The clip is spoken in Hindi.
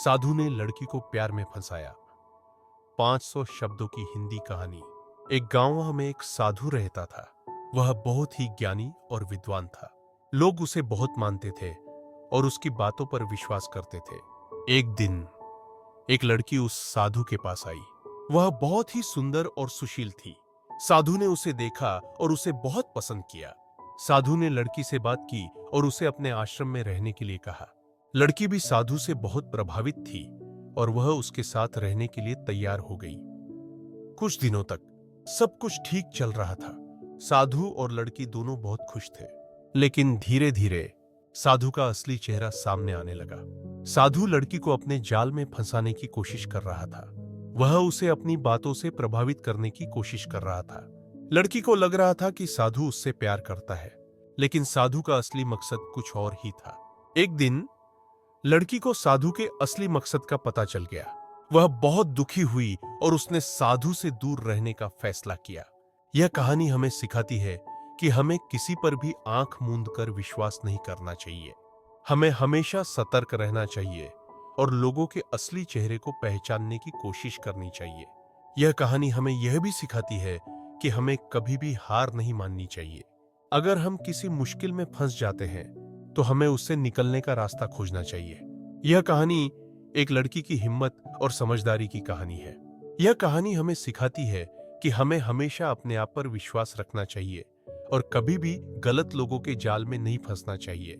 साधु ने लड़की को प्यार में फंसाया। 500 शब्दों की हिंदी कहानी। एक गांव में एक साधु रहता था। वह बहुत ही ज्ञानी और विद्वान था। लोग उसे बहुत मानते थे और उसकी बातों पर विश्वास करते थे। एक दिन एक लड़की उस साधु के पास आई। वह बहुत ही सुंदर और सुशील थी। साधु ने उसे देखा और उसे बहुत पसंद किया। साधु ने लड़की से बात की और उसे अपने आश्रम में रहने के लिए कहा। लड़की भी साधु से बहुत प्रभावित थी और वह उसके साथ रहने के लिए तैयार हो गई। कुछ दिनों तक सब कुछ ठीक चल रहा था। साधु और लड़की दोनों बहुत खुश थे। लेकिन धीरे धीरे साधु का असली चेहरा सामने आने लगा। साधु लड़की को अपने जाल में फंसाने की कोशिश कर रहा था। वह उसे अपनी बातों से प्रभावित करने की कोशिश कर रहा था। लड़की को लग रहा था कि साधु उससे प्यार करता है, लेकिन साधु का असली मकसद कुछ और ही था। एक दिन लड़की को साधु के असली मकसद का पता चल गया। वह बहुत दुखी हुई और उसने साधु से दूर रहने का फैसला किया। यह कहानी हमें सिखाती है कि हमें किसी पर भी आंख मूंद कर विश्वास नहीं करना चाहिए। हमें हमेशा सतर्क रहना चाहिए और लोगों के असली चेहरे को पहचानने की कोशिश करनी चाहिए। यह कहानी हमें यह भी सिखाती है कि हमें कभी भी हार नहीं माननी चाहिए। अगर हम किसी मुश्किल में फंस जाते हैं तो हमें उससे निकलने का रास्ता खोजना चाहिए। यह कहानी एक लड़की की हिम्मत और समझदारी की कहानी है। यह कहानी हमें सिखाती है कि हमें हमेशा अपने आप पर विश्वास रखना चाहिए और कभी भी गलत लोगों के जाल में नहीं फंसना चाहिए।